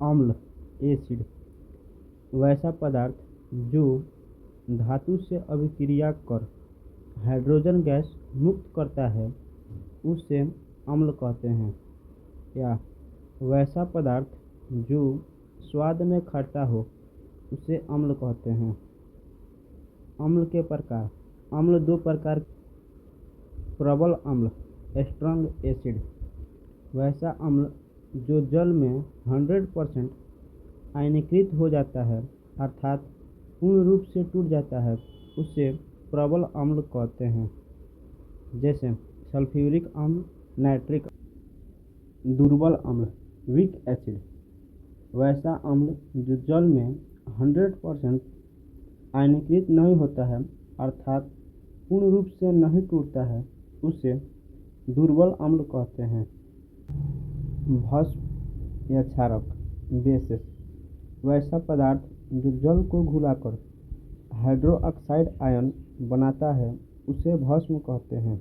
अम्ल एसिड वैसा पदार्थ जो धातु से अभिक्रिया कर हाइड्रोजन गैस मुक्त करता है उसे अम्ल कहते हैं। या वैसा पदार्थ जो स्वाद में खट्टा हो उसे अम्ल कहते हैं। अम्ल के प्रकार। अम्ल दो प्रकार। प्रबल अम्ल स्ट्रॉन्ग एसिड वैसा अम्ल जो जल में 100% आयनीकृत हो जाता है अर्थात पूर्ण रूप से टूट जाता है उसे प्रबल अम्ल कहते हैं। जैसे सल्फ्यूरिक अम्ल, नाइट्रिक। दुर्बल अम्ल वीक एसिड वैसा अम्ल जो जल में 100% आयनीकृत नहीं होता है अर्थात पूर्ण रूप से नहीं टूटता है उसे दुर्बल अम्ल कहते हैं। भस्म या क्षारक बेसिस वैसा पदार्थ जो जल को घुलाकर हाइड्रोक्साइड आयन बनाता है उसे भस्म कहते हैं।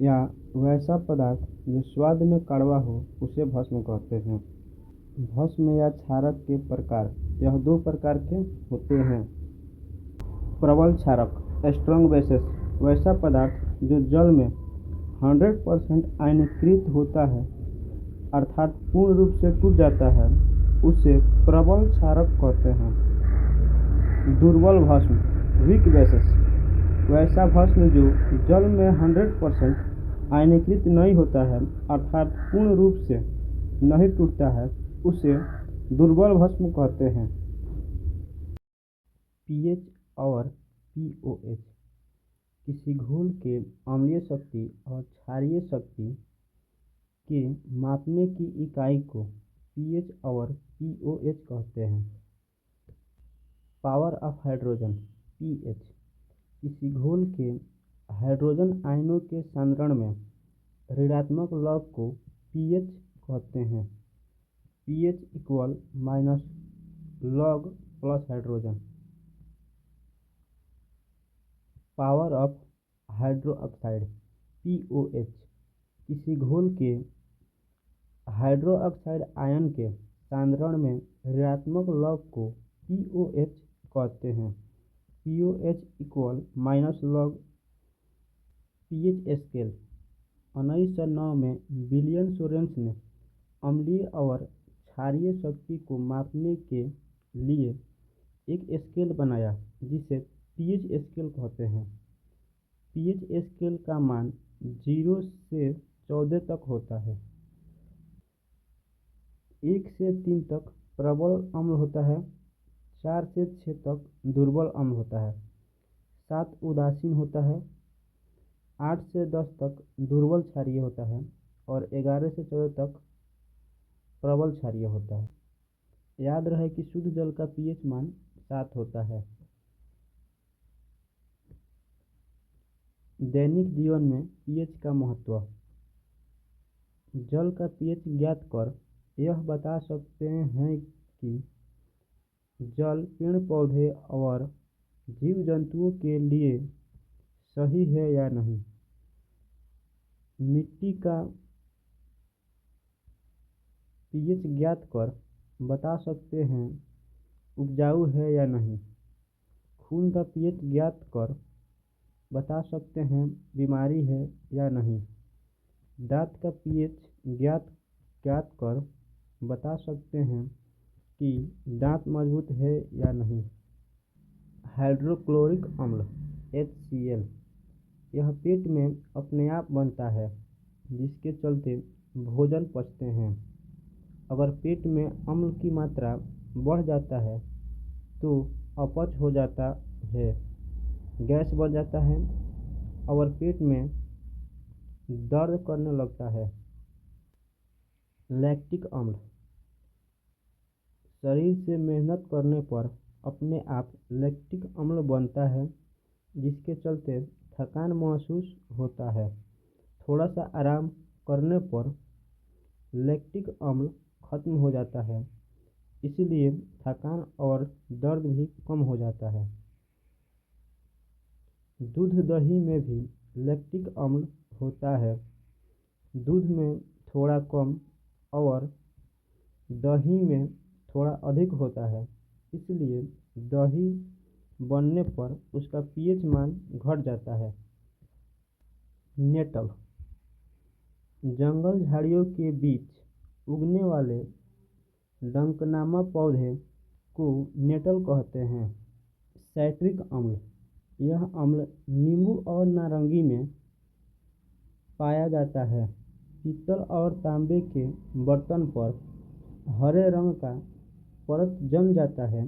या वैसा पदार्थ जो स्वाद में कड़वा हो उसे भस्म कहते हैं। भस्म या क्षारक के प्रकार। यह दो प्रकार के होते हैं। प्रबल क्षारक स्ट्रॉन्ग बेसिस वैसा पदार्थ जो जल में 100% आयनीकृत होता है अर्थात पूर्ण रूप से टूट जाता है उसे प्रबल क्षारक कहते हैं। दुर्बल भस्म वीक बेसिस वैसा भस्म जो जल में 100% आयनीकृत नहीं होता है अर्थात पूर्ण रूप से नहीं टूटता है उसे दुर्बल भस्म कहते हैं। पीएच और पीओएच किसी घोल के अम्लीय शक्ति और क्षारीय शक्ति के मापने की इकाई को पीएच और पीओएच कहते हैं। पावर ऑफ हाइड्रोजन पीएच किसी घोल के हाइड्रोजन आयनों के सांद्रण में ऋणात्मक लॉग को पीएच कहते हैं। PH equal minus log plus hydrogen. Power of hydroxide pOH किसी घोल के हाइड्रोक्साइड आयन के सांद्रण में ऋणात्मक लॉग को पीओएच कहते हैं। POH equal minus log. PH scale 1909 में विलियम सोरेंस ने अम्लीय और क्षारीय शक्ति को मापने के लिए एक स्केल बनाया जिसे पीएच स्केल कहते हैं। पीएच स्केल का मान 0 से 14 तक होता है। 1 से 3 तक प्रबल अम्ल होता है। 4 से 6 तक दुर्बल अम्ल होता है। 7 उदासीन होता है। 8 से 10 तक दुर्बल क्षारीय होता है और 11 से 14 तक प्रबल क्षारीय होता है। याद रहे कि शुद्ध जल का पीएच मान 7 होता है। दैनिक जीवन में पीएच का महत्व। जल का पीएच ज्ञात कर यह बता सकते हैं कि जल पेड़ पौधे और जीव जंतुओं के लिए सही है या नहीं। मिट्टी का पीएच ज्ञात कर बता सकते हैं उपजाऊ है या नहीं। खून का पीएच ज्ञात कर बता सकते हैं बीमारी है या नहीं। दांत का पीएच ज्ञात कर बता सकते हैं कि दांत मजबूत है या नहीं। हाइड्रोक्लोरिक अम्ल HCl यह पेट में अपने आप बनता है जिसके चलते भोजन पचते हैं। अगर पेट में अम्ल की मात्रा बढ़ जाता है तो अपच हो जाता है, गैस बन जाता है और पेट में दर्द करने लगता है। लैक्टिक अम्ल शरीर से मेहनत करने पर अपने आप लैक्टिक अम्ल बनता है जिसके चलते थकान महसूस होता है। थोड़ा सा आराम करने पर लैक्टिक अम्ल खत्म हो जाता है इसलिए थकान और दर्द भी कम हो जाता है। दूध दही में भी लैक्टिक अम्ल होता है। दूध में थोड़ा कम और दही में थोड़ा अधिक होता है, इसलिए दही बनने पर उसका पीएच मान घट जाता है। नेटल जंगल झाड़ियों के बीच उगने वाले डंकनामा पौधे को नेटल कहते हैं। साइट्रिक अम्ल यह अम्ल नींबू और नारंगी में पाया जाता है। पीतल और तांबे के बर्तन पर हरे रंग का परत जम जाता है,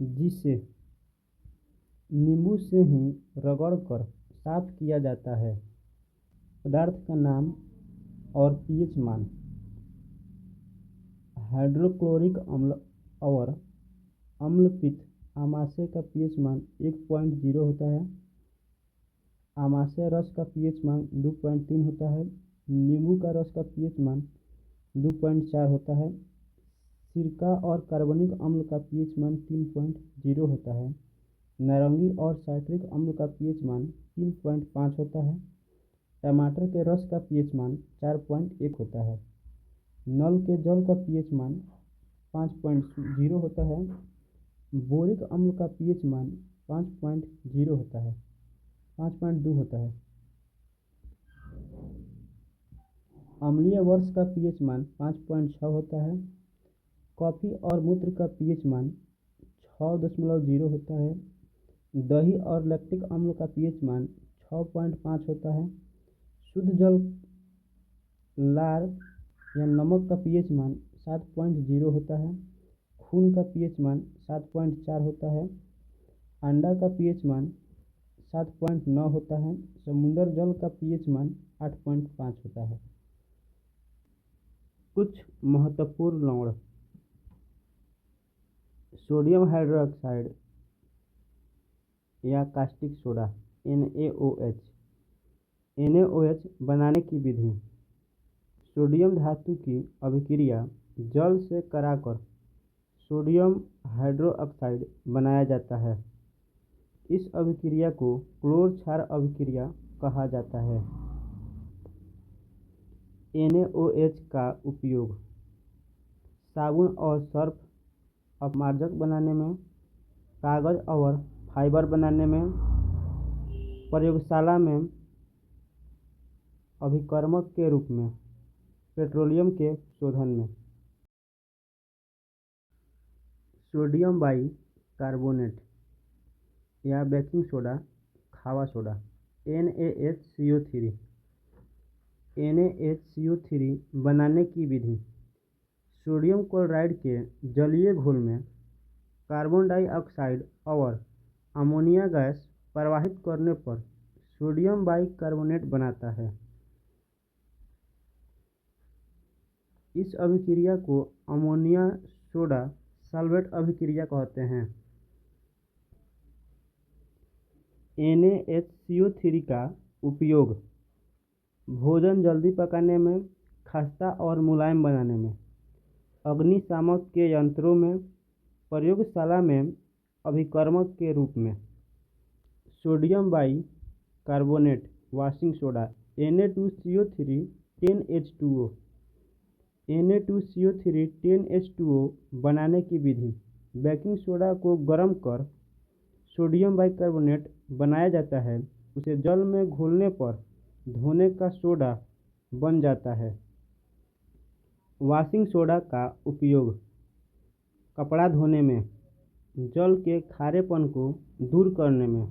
जिसे नींबू से ही रगड़कर साफ किया जाता है। पदार्थ का नाम और पीएच मान। हाइड्रोक्लोरिक अम्ल और अम्लपित्त आमाशय का पीएच मान 1.0 होता है। आमाशय रस का पीएच मान 2.3 होता है। नींबू का रस का पीएच मान 2.4 होता है। सिरका और कार्बनिक अम्ल का पीएच मान 3.0 होता है। नारंगी और साइट्रिक अम्ल का पीएच मान 3.5 होता है। टमाटर के रस का पीएच मान 4.1 होता है। नल के जल का पीएच मान 5.0 होता है। बोरिक अम्ल का पीएच मान 5.0 होता है 5.2 होता है। अम्लीय वर्ष का पीएच मान 5.6 होता है। कॉफी और मूत्र का पीएच मान 6.0 होता है। दही और लैक्टिक अम्ल का पीएच मान 6.5 होता है। शुद्ध जल लार या नमक का पीएच मान 7.0 होता है। खून का पीएच मान 7.4 होता है। अंडा का पीएच मान 7.9 होता है। समुद्र जल का पीएच मान 8.5 होता है। कुछ महत्वपूर्ण लवण। सोडियम हाइड्रोक्साइड या कास्टिक सोडा NaOH। NaOH बनाने की विधि। सोडियम धातु की अभिक्रिया जल से कराकर सोडियम हाइड्रोक्साइड बनाया जाता है। इस अभिक्रिया को क्लोर क्षार अभिक्रिया कहा जाता है। NaOH का उपयोग साबुन और सर्फ अपमार्जक बनाने में, कागज और फाइबर बनाने में, प्रयोगशाला में अभिकर्मक के रूप में, पेट्रोलियम के शोधन में। सोडियम बाई कार्बोनेट या बेकिंग सोडा, खावा सोडा NaHCO3। NaHCO3 बनाने की विधि। सोडियम क्लोराइड के जलीय घोल में कार्बन डाइऑक्साइड और अमोनिया गैस प्रवाहित करने पर सोडियम बाइकार्बोनेट बनता है। इस अभिक्रिया को अमोनिया सोडा सल्फेट अभिक्रिया कहते हैं। NaHCO3 का उपयोग भोजन जल्दी पकाने में, खस्ता और मुलायम बनाने में, अग्निशामक के यंत्रों में, प्रयोगशाला में अभिकर्मक के रूप में। Sodium by carbonate washing soda Na2CO3 10H2O। Na2CO3 10H2O बनाने की विधि। बेकिंग सोडा को गर्म कर सोडियम बाइकार्बोनेट बनाया जाता है। उसे जल में घोलने पर धोने का सोडा बन जाता है। वॉशिंग सोडा का उपयोग कपड़ा धोने में, जल के खारेपन को दूर करने में,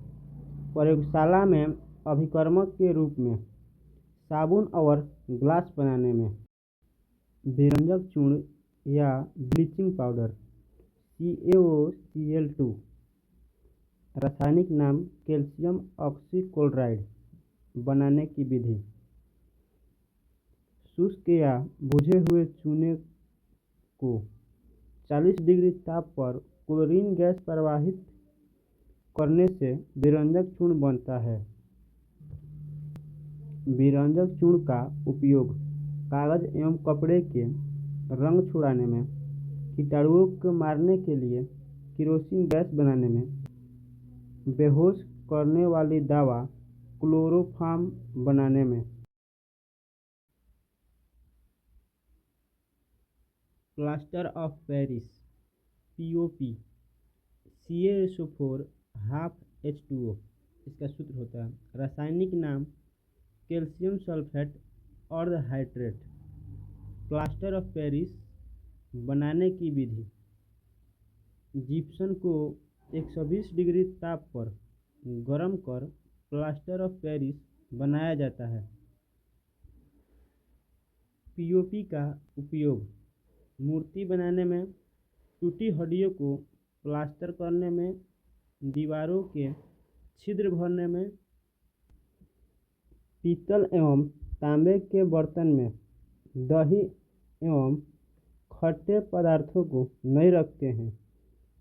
प्रयोगशाला में अभिकर्मक के रूप में, साबुन और ग्लास बनाने में। विरंजक चूर्ण या ब्लीचिंग पाउडर CaOCl2। रासायनिक नाम कैल्शियम ऑक्सीक्लोराइड बनाने की विधि। शुष्क या बुझे हुए चूने को 40 डिग्री ताप पर क्लोरीन गैस प्रवाहित करने से विरंजक चूर्ण बनता है। विरंजक चूर्ण का उपयोग कागज एवं कपड़े के रंग छुड़ाने में, कीटाणुओं को मारने के लिए, केरोसिन गैस बनाने में, बेहोश करने वाली दवा क्लोरोफॉर्म बनाने में। Plaster of Paris POP CaSO4 half H2O इसका सूत्र होता है। रासायनिक नाम कैल्शियम सल्फेट और हाइड्रेट। प्लास्टर ऑफ पेरिस बनाने की विधि, जिप्सम को 120 डिग्री ताप पर गर्म कर प्लास्टर ऑफ पेरिस बनाया जाता है। POP का उपयोग मूर्ति बनाने में, टूटी हड्डियों को प्लास्टर करने में, दीवारों के छिद्र भरने में, पीतल एवं तांबे के बर्तन में दही एवं खट्टे पदार्थों को नहीं रखते हैं,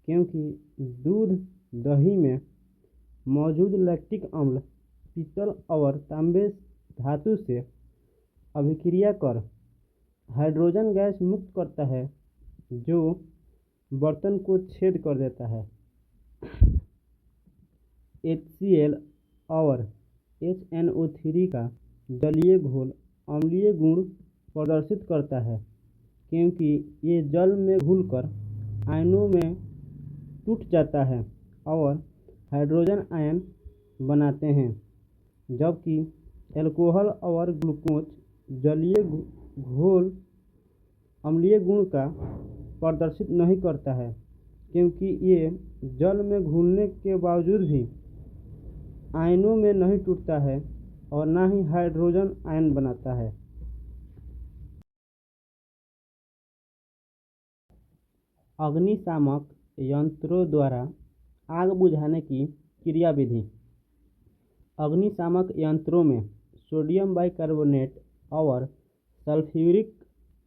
क्योंकि दूध दही में मौजूद लैक्टिक अम्ल पीतल और तांबे धातु से अभिक्रिया कर हाइड्रोजन गैस मुक्त करता है, जो बर्तन को छेद कर देता है। HCl और HNO3 का जलीय घोल अम्लीय गुण प्रदर्शित करता है, क्योंकि ये जल में घुलकर आयनों में टूट जाता है और हाइड्रोजन आयन बनाते हैं, जबकि अल्कोहल और ग्लूकोज जलीय घोल अम्लीय गुण का प्रदर्शित नहीं करता है, क्योंकि ये जल में घुलने के बावजूद भी आयनों में नहीं टूटता है और न ही हाइड्रोजन आयन बनाता है। अग्निशामक यंत्रों द्वारा आग बुझाने की क्रियाविधि। अग्निशामक यंत्रों में सोडियम बाइकार्बोनेट और सल्फ्यूरिक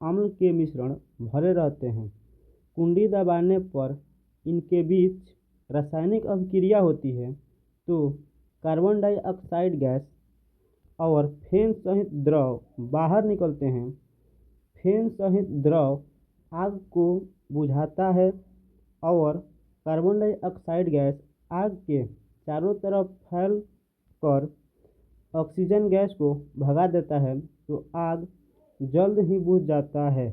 अम्ल के मिश्रण भरे रहते हैं। कुंडी दबाने पर इनके बीच रासायनिक अभिक्रिया होती है तो कार्बन डाइऑक्साइड गैस और फेन सहित द्रव बाहर निकलते हैं। फेन सहित द्रव आग को बुझाता है और कार्बन डाइऑक्साइड गैस आग के चारों तरफ फैल कर ऑक्सीजन गैस को भगा देता है, तो आग जल्द ही बुझ जाता है।